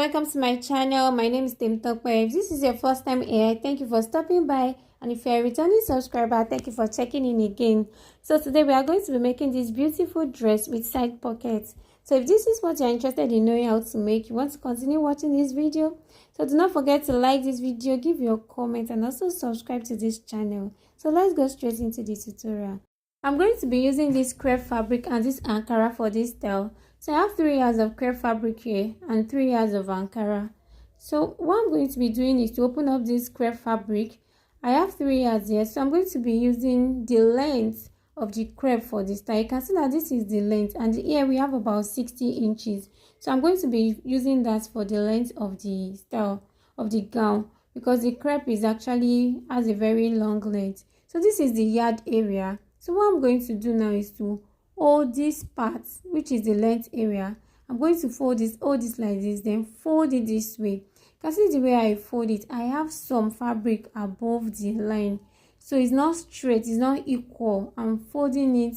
welcome to my channel. My name is Tim Tokwe. If this is your first time here, thank you for stopping by, and if you're a returning subscriber, thank you for checking in again. So today we are going to be making this beautiful dress with side pockets. So if this is what you're interested in knowing how to make, you want to continue watching this video, so do not forget to like this video, give your comment, and also subscribe to this channel. So let's go straight into the tutorial. I'm going to be using this crepe fabric and this Ankara for this style. So I have 3 yards of crepe fabric here and 3 yards of Ankara. So what I'm going to be doing is to open up this crepe fabric. I have 3 yards here, so I'm going to be using the length of the crepe for this style. You can see that this is the length, and here we have about 60 inches. So I'm going to be using that for the length of the style of the gown, because the crepe is actually has a very long length. So this is the yard area. So what I'm going to do now is to hold this part, which is the length area. I'm going to hold this like this, then fold it this way. You can see the way I fold it, I have some fabric above the line, so it's not straight, it's not equal. I'm folding it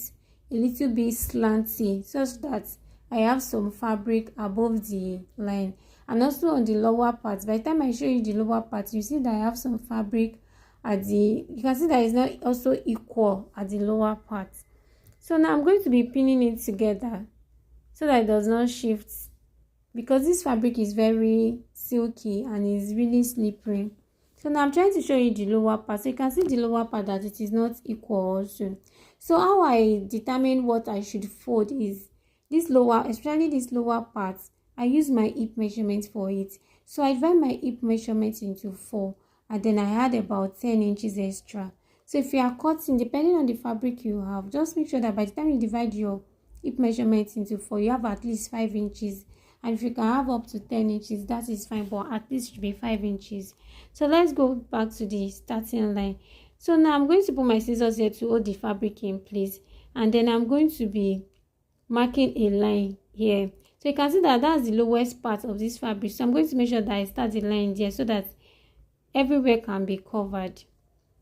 a little bit slanty such that I have some fabric above the line, and also on the lower part. By the time I show you the lower part, you see that I have some fabric at the, you can see that it's not also equal at the lower part. So now I'm going to be pinning it together so that it does not shift, because this fabric is very silky and is really slippery. So now I'm trying to show you the lower part, so you can see the lower part that it is not equal also. So how I determine what I should fold is this lower, especially this lower part, I use my hip measurement for it. So I divide my hip measurement into 4, and then I add about 10 inches extra. So if you are cutting, depending on the fabric you have, just make sure that by the time you divide your hip measurement into 4, you have at least 5 inches. And if you can have up to 10 inches, that is fine, but at least it should be 5 inches. So let's go back to the starting line. So now I'm going to put my scissors here to hold the fabric in place, and then I'm going to be marking a line here. So you can see that that's the lowest part of this fabric. So I'm going to make sure that I start the line there so that everywhere can be covered.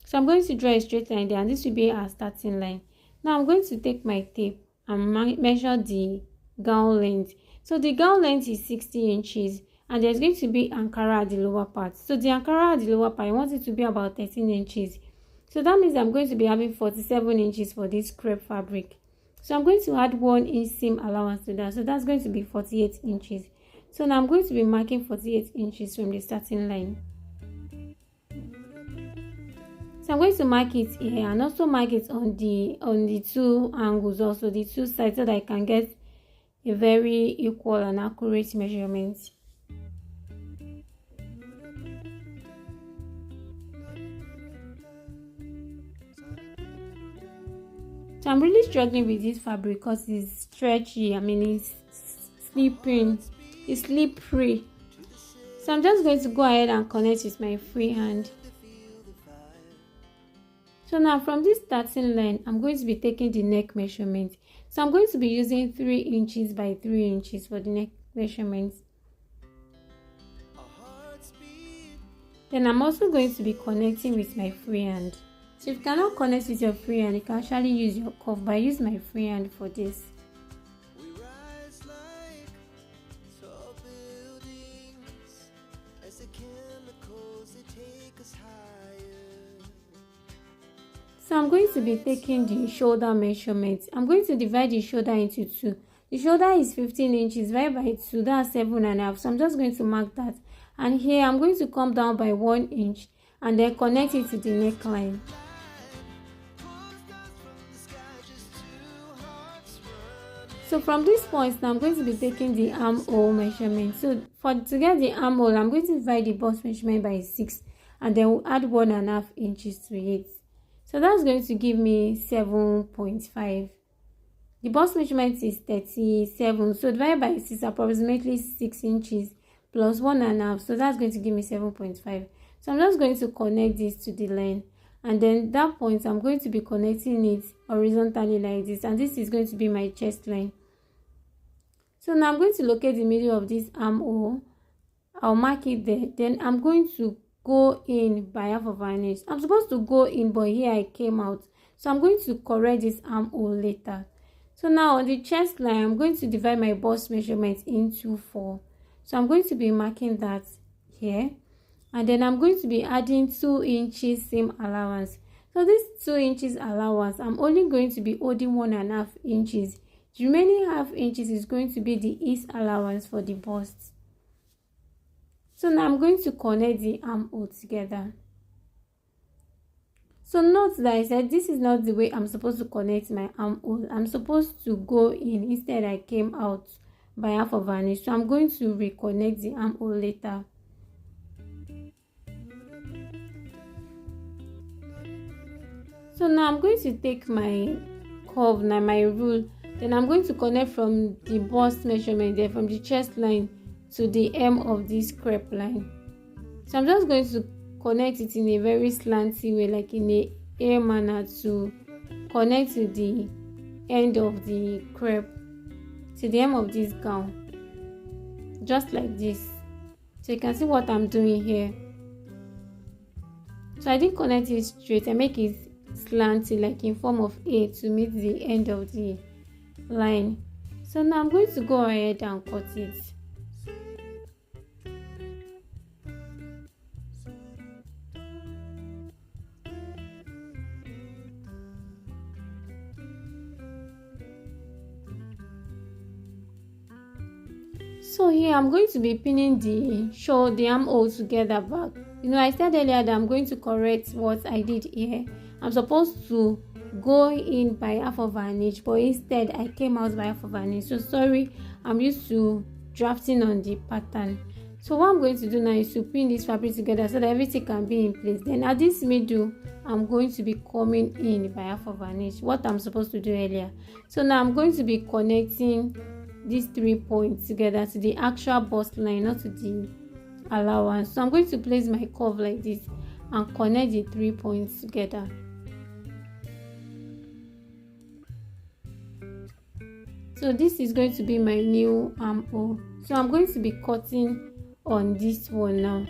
So I'm going to draw a straight line there, and this will be our starting line. Now I'm going to take my tape and measure the gown length. So the gown length is 60 inches, and there's going to be Ankara at the lower part. So the Ankara at the lower part, I want it to be about 13 inches. So that means I'm going to be having 47 inches for this crepe fabric. So I'm going to add 1 inch seam allowance to that. So that's going to be 48 inches. So now I'm going to be marking 48 inches from the starting line. So I'm going to mark it here and also mark it on the 2 angles, also the 2 sides, so that I can get a very equal and accurate measurement. So I'm really struggling with this fabric because it's stretchy. I mean, it's slipping, it's slippery. So I'm just going to go ahead and connect with my free hand. So now from this starting line, I'm going to be taking the neck measurement. So I'm going to be using 3 inches by 3 inches for the neck measurement. Then I'm also going to be connecting with my free hand. So if you cannot connect with your free hand, you can actually use your cuff, but I use my free hand for this. So I'm going to be taking the shoulder measurement. I'm going to divide the shoulder into 2. The shoulder is 15 inches, divided by 2, that's 7.5. So I'm just going to mark that. And here I'm going to come down by 1 inch and then connect it to the neckline. So from this point now, I'm going to be taking the armhole measurement. So to get the armhole, I'm going to divide the bust measurement by 6 and then we'll add 1.5 inches to it. So that's going to give me 7.5. The bust measurement is 37. So divided by 6, approximately 6 inches plus 1.5. So that's going to give me 7.5. So I'm just going to connect this to the line. And then that point, I'm going to be connecting it horizontally like this. And this is going to be my chest line. So now I'm going to locate the middle of this armhole. I'll mark it there. Then I'm going to go in by half of an inch. I'm supposed to go in, but here I came out. So I'm going to correct this armhole later. So now on the chest line, I'm going to divide my bust measurement into 4. So I'm going to be marking that here, and then I'm going to be adding 2 inches seam allowance. So this 2 inches allowance, I'm only going to be holding 1.5 inches. The remaining 0.5 inches is going to be the ease allowance for the bust. So now I'm going to connect the armhole together. So note that I said this is not the way I'm supposed to connect my armhole. I'm supposed to go in, instead I came out by 1/2 inch. So I'm going to reconnect the armhole later. So now I'm going to take my curve, now my rule, then I'm going to connect from the bust measurement there, from the chest line to the hem of this crepe line. So I'm just going to connect it in a very slanty way, like in a manner, to connect to the end of the crepe, to the hem of this gown, just like this. So you can see what I'm doing here. So I didn't connect it straight, I make it slanty, like in form of A, to meet the end of the line. So now I'm going to go ahead and cut it. So here I'm going to be pinning the armhole together back. I said earlier that I'm going to correct what I did here. I'm supposed to go in by 1/2 inch, but instead I came out by 1/2 inch. So sorry, I'm used to drafting on the pattern. So what I'm going to do now is to pin this fabric together so that everything can be in place. Then at this middle, I'm going to be coming in by 1/2 inch, what I'm supposed to do earlier. So now I'm going to be connecting these 3 points together to the actual bust line, not to the allowance. So I'm going to place my curve like this and connect the 3 points together. So this is going to be my new armhole. So I'm going to be cutting on this one now.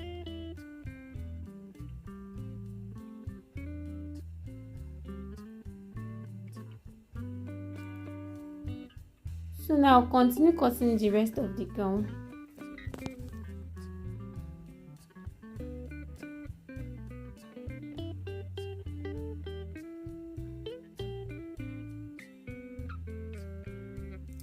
So now I'll continue cutting the rest of the gown.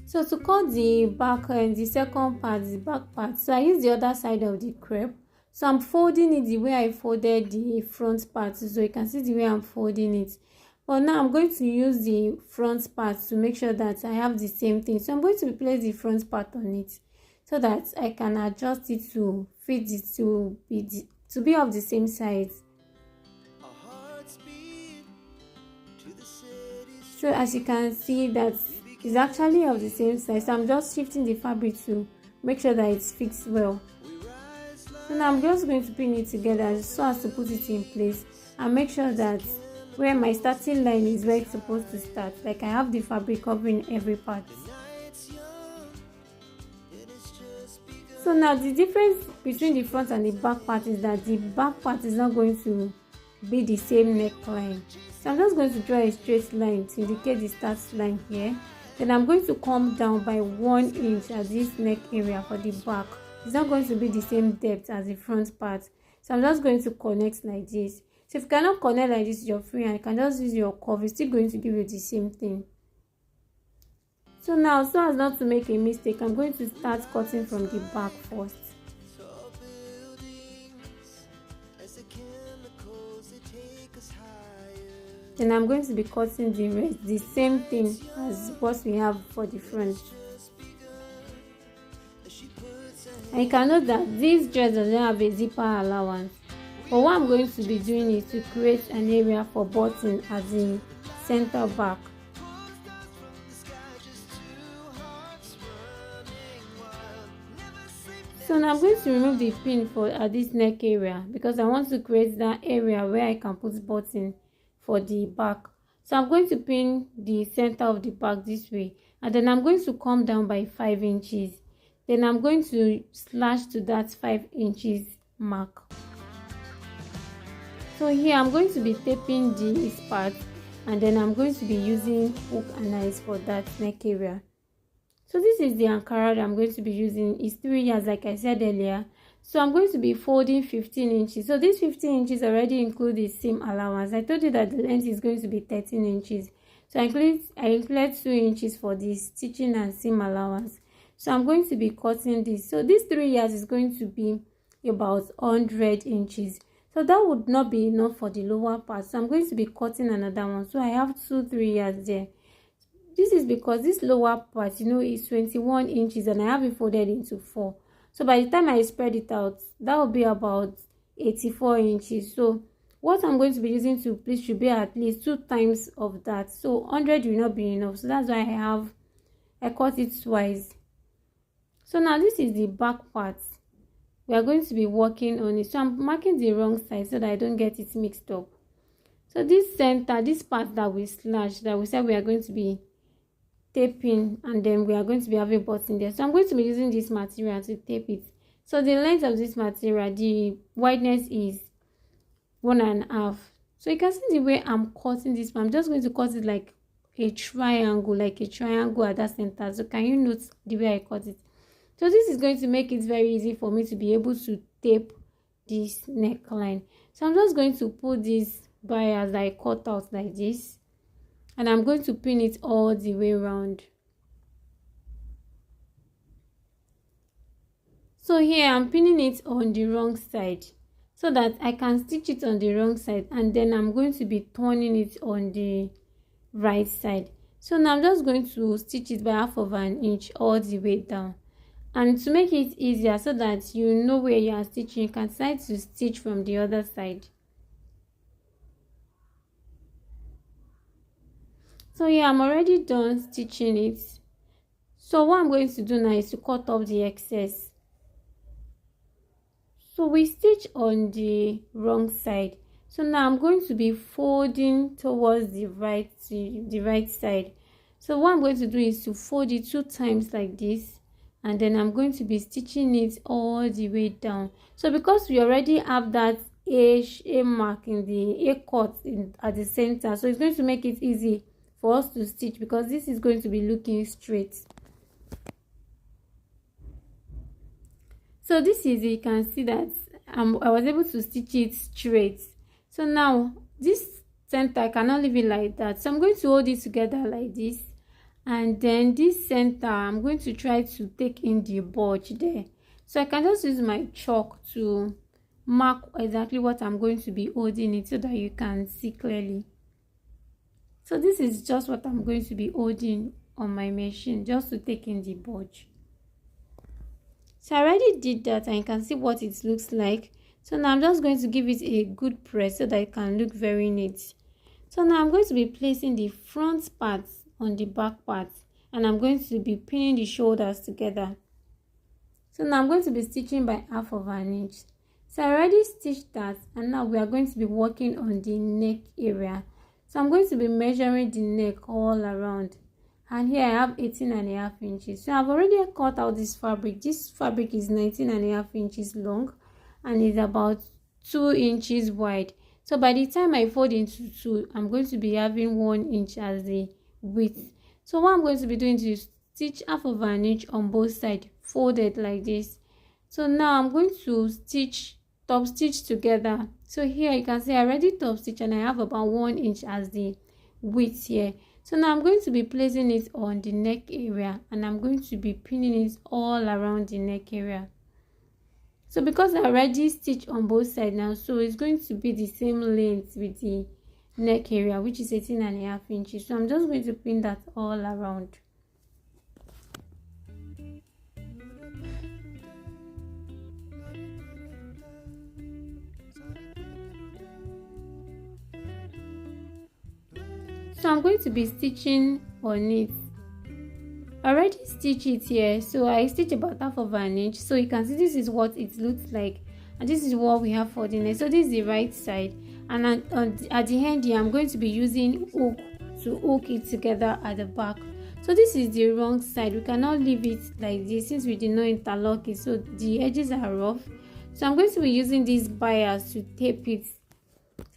So to cut the back and the second part, the back part, so I use the other side of the crepe. So I'm folding it the way I folded the front part, so you can see the way I'm folding it. But now I'm going to use the front part to make sure that I have the same thing. So I'm going to place the front part on it so that I can adjust it to fit it to be of the same size. So as you can see, that is actually of the same size. So I'm just shifting the fabric to make sure that it fits well. So now I'm just going to pin it together so as to put it in place and make sure that where my starting line is where it's supposed to start, like I have the fabric covering every part. So now the difference between the front and the back part is that the back part is not going to be the same neckline. So I'm just going to draw a straight line to indicate the start line here. Then I'm going to come down by 1 inch at this neck area for the back. It's not going to be the same depth as the front part. So I'm just going to connect like this. So if you cannot connect like this with your free hand, you can just use your curve. It's still going to give you the same thing. So now, so as not to make a mistake, I'm going to start cutting from the back first. Then I'm going to be cutting the rest, the same thing as what we have for the front. And you can note that this dress doesn't have a zipper allowance. But what I'm going to be doing is to create an area for button at the center back. So now I'm going to remove the pin at this neck area because I want to create that area where I can put button for the back. So I'm going to pin the center of the back this way, and then I'm going to come down by 5 inches. Then I'm going to slash to that 5 inches mark. So here I'm going to be taping this part, and then I'm going to be using hook and eyes for that neck area. So this is the Ankara that I'm going to be using. It's 3 yards like I said earlier. So I'm going to be folding 15 inches. So this 15 inches already include the seam allowance. I told you that the length is going to be 13 inches. So I included 2 inches for the stitching and seam allowance. So I'm going to be cutting this. So this 3 yards is going to be about 100 inches. So that would not be enough for the lower part. So I'm going to be cutting another one. So I have 3 yards there. This is because this lower part, is 21 inches and I have it folded into 4. So by the time I spread it out, that will be about 84 inches. So what I'm going to be using to pleat should be at least 2 times of that. So 100 will not be enough. So that's why I cut it twice. So now this is the back part. We are going to be working on it. So I'm marking the wrong side so that I don't get it mixed up. So this center, this part that we slashed, that we said we are going to be taping, and then we are going to be having button there. So I'm going to be using this material to tape it. So the length of this material, the wideness is 1.5. So you can see the way I'm cutting this. I'm just going to cut it like a triangle at that center. So can you note the way I cut it? So this is going to make it very easy for me to be able to tape this neckline. So I'm just going to put these bias that I cut out like this, and I'm going to pin it all the way around. So here I'm pinning it on the wrong side so that I can stitch it on the wrong side, and then I'm going to be turning it on the right side. So now I'm just going to stitch it by 1/2 inch all the way down. And to make it easier so that you know where you are stitching, you can decide to stitch from the other side. So yeah, I'm already done stitching it. So what I'm going to do now is to cut off the excess. So we stitch on the wrong side. So now I'm going to be folding towards the right side. So what I'm going to do is to fold it 2 times like this, and then I'm going to be stitching it all the way down. So because we already have that A mark in the A cut at the center, so it's going to make it easy for us to stitch because this is going to be looking straight. So this is, you can see that I was able to stitch it straight. So now this center, I cannot leave it like that. So I'm going to hold it together like this. And then this center, I'm going to try to take in the bulge there. So I can just use my chalk to mark exactly what I'm going to be holding it so that you can see clearly. So this is just what I'm going to be holding on my machine, just to take in the bulge. So I already did that, and you can see what it looks like. So now I'm just going to give it a good press so that it can look very neat. So now I'm going to be placing the front part on the back part, and I'm going to be pinning the shoulders together. So now I'm going to be stitching by 1/2 inch. So I already stitched that, and now we are going to be working on the neck area. So I'm going to be measuring the neck all around, and here I have 18.5 inches. So I've already cut out this fabric. This fabric is 19.5 inches long and is about 2 inches wide. So by the time I fold into 2, I'm going to be having 1 inch as the width. So what I'm going to be doing is stitch 1/2 inch on both sides, folded like this. So now I'm going to top stitch together. So here you can see I already top stitch, and I have about 1 inch as the width here. So now I'm going to be placing it on the neck area, and I'm going to be pinning it all around the neck area. So because I already stitched on both sides now, so it's going to be the same length with the neck area, which is 18.5 inches. So I'm just going to pin that all around. So I'm going to be stitching on it. I already stitched it here, so I stitched about 1/2 inch. So you can see this is what it looks like, and this is what we have for the neck. So this is the right side, and at the end here I'm going to be using hook to hook it together at the back. So this is the wrong side. We cannot leave it like this since we did not interlock it, so the edges are rough. So I'm going to be using these bias to tape it.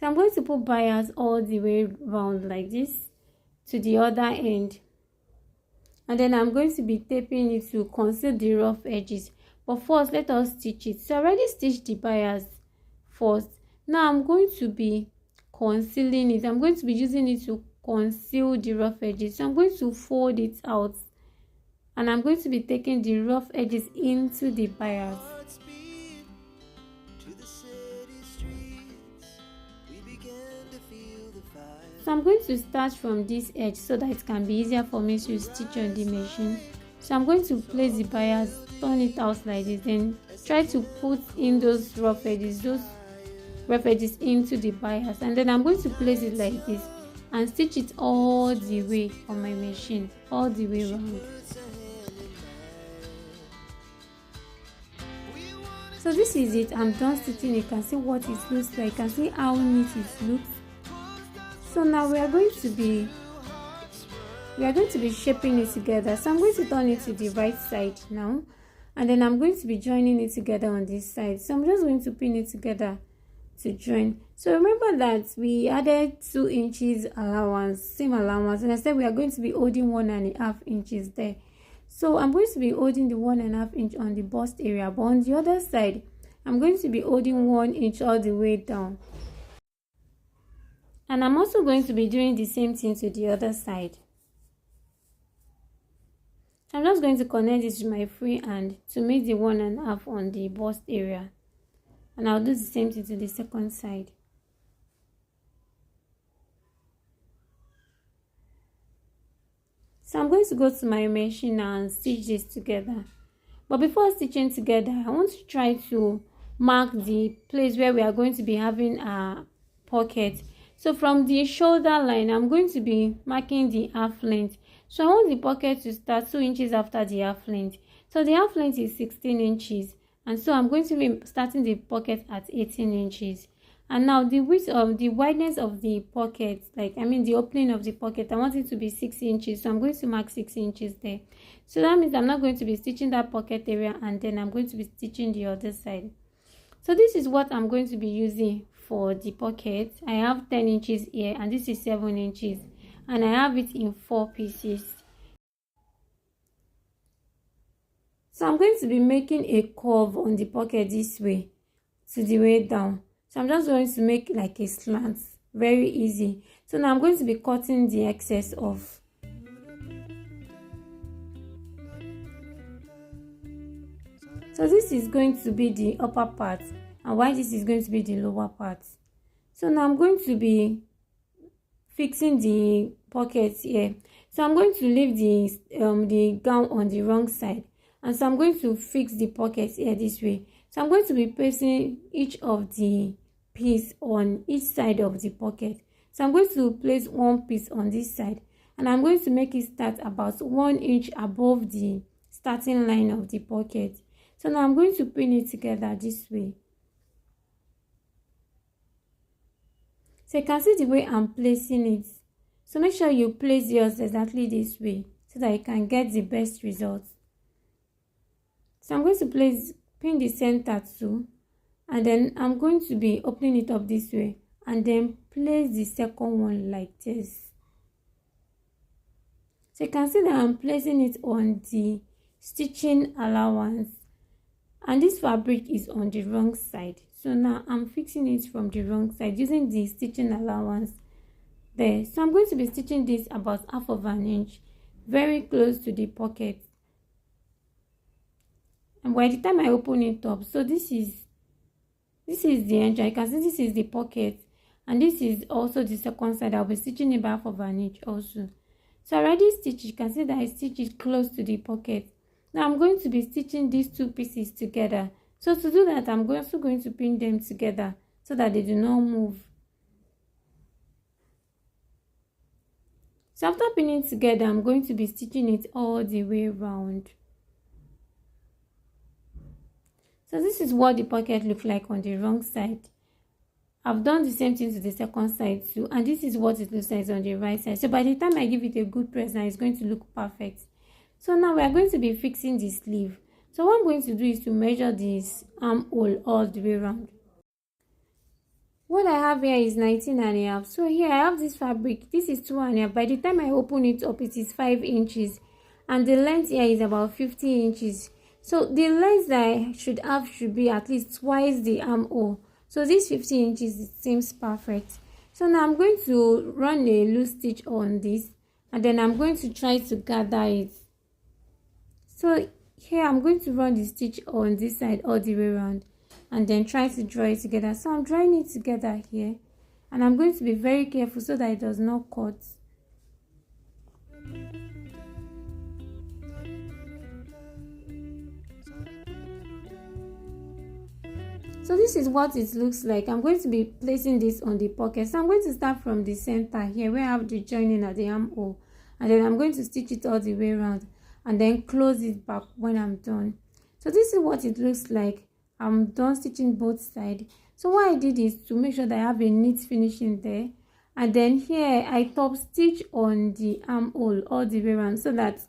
So I'm going to put bias all the way around like this to the other end. and then I'm going to be taping it to conceal the rough edges. But first, let us stitch it. So I already stitched the bias first. Now I'm going to be concealing it. I'm going to be using it to conceal the rough edges. So I'm going to fold it out, and I'm going to be taking the rough edges into the bias. So I'm going to start from this edge so that it can be easier for me to stitch on the machine. So I'm going to place the bias, turn it out like this, then try to put in those rough edges into the bias, and then I'm going to place it like this and stitch it all the way on my machine, all the way around. So this is it. I'm done stitching. You can see what it looks like. You can see how neat it looks. So now we are going to be shaping it together. So I'm going to turn it to the right side now, and then I'm going to be joining it together on this side. So I'm just going to pin it together to join. So remember that we added 2 inches allowance, same allowance, and I said we are going to be holding 1.5 inches there. So I'm going to be holding the 1.5 inch on the bust area, but on the other side I'm going to be holding 1 inch all the way down. And I'm also going to be doing the same thing to the other side. I'm just going to connect this with my free hand to make the 1.5 on the bust area. And I'll do the same thing to the second side. So I'm going to go to my machine now and stitch this together. But before stitching together, I want to try to mark the place where we are going to be having a pocket. So from the shoulder line, I'm going to be marking the half length. So I want the pocket to start 2 inches after the half length. So the half length is 16 inches. And so I'm going to be starting the pocket at 18 inches. And now the width of the wideness of the pocket, the opening of the pocket, I want it to be 6 inches. So I'm going to mark 6 inches there. So that means I'm not going to be stitching that pocket area, and then I'm going to be stitching the other side. So this is what I'm going to be using for the pocket. I have 10 inches here, and this is 7 inches, and I have it in 4 pieces. So I'm going to be making a curve on the pocket this way to the way down. So I'm just going to make like a slant, very easy. So now I'm going to be cutting the excess off. So this is going to be the upper part, and while this is going to be the lower part. So now I'm going to be fixing the pockets here. So I'm going to leave the gown on the wrong side, and so I'm going to fix the pockets here this way. So I'm going to be placing each of the piece on each side of the pocket. So I'm going to place one piece on this side, and I'm going to make it start about 1 inch above the starting line of the pocket. So now I'm going to pin it together this way. So you can see the way I'm placing it. So make sure you place yours exactly this way so that you can get the best results. So I'm going to pin the center too, and then I'm going to be opening it up this way, and then place the second one like this. So you can see that I'm placing it on the stitching allowance, and this fabric is on the wrong side. So now I'm fixing it from the wrong side using the stitching allowance there. So I'm going to be stitching this about 1/2 inch, very close to the pocket. And by the time I open it up, so this is the edge. I can see this is the pocket, and this is also the second side. I'll be stitching it by 1/2 inch also. So I already stitched. You can see that I stitched it close to the pocket. Now I'm going to be stitching these 2 pieces together. So to do that, I'm also going to pin them together so that they do not move. So after pinning together, I'm going to be stitching it all the way around. So this is what the pocket looks like on the wrong side. I've done the same thing to the second side too, and this is what it looks like on the right side. So by the time I give it a good press now, it's going to look perfect. So now we are going to be fixing the sleeve. So what I'm going to do is to measure this armhole all the way around. What I have here is 19.5. So here I have this fabric. This is 2.5. By the time I open it up, it is 5 inches. and the length here is about 50 inches. So the length that I should have should be at least twice the armhole. So this 50 inches, it seems perfect. So now I'm going to run a loose stitch on this, and then I'm going to try to gather it. So here I'm going to run the stitch on this side all the way around, and then try to draw it together. So I'm drawing it together here, and I'm going to be very careful so that it does not cut. So this is what it looks like. I'm going to be placing this on the pocket. So I'm going to start from the center here where I have the joining at the armhole, and then I'm going to stitch it all the way around and then close it back when I'm done. So this is what it looks like. I'm done stitching both sides. So what I did is to make sure that I have a neat finishing there, and then here I top stitch on the armhole all the way around so that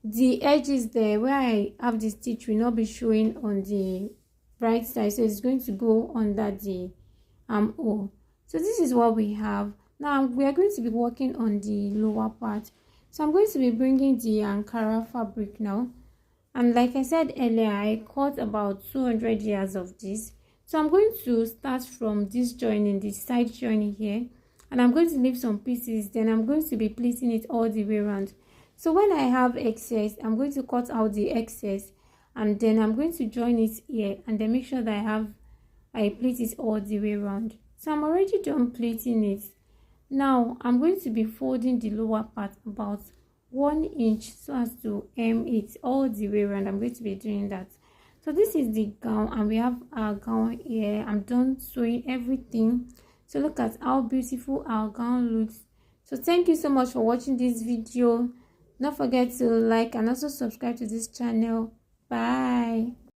the edges there where I have the stitch will not be showing on the right side, so it's going to go under the armhole. So this is what we have. Now we are going to be working on the lower part. So I'm going to be bringing the Ankara fabric now, and like I said earlier, I cut about 200 yards of this. So I'm going to start from this joining, the side joining here, and I'm going to leave some pieces, then I'm going to be pleating it all the way around. So when I have excess, I'm going to cut out the excess, and then I'm going to join it here, and then make sure that I pleat it all the way around. So I'm already done pleating it. Now I'm going to be folding the lower part about 1 inch so as to hem it all the way around. I'm going to be doing that. So this is the gown, and we have our gown here. I'm done sewing everything. So look at how beautiful our gown looks. So thank you so much for watching this video. Don't forget to like and also subscribe to this channel. Bye.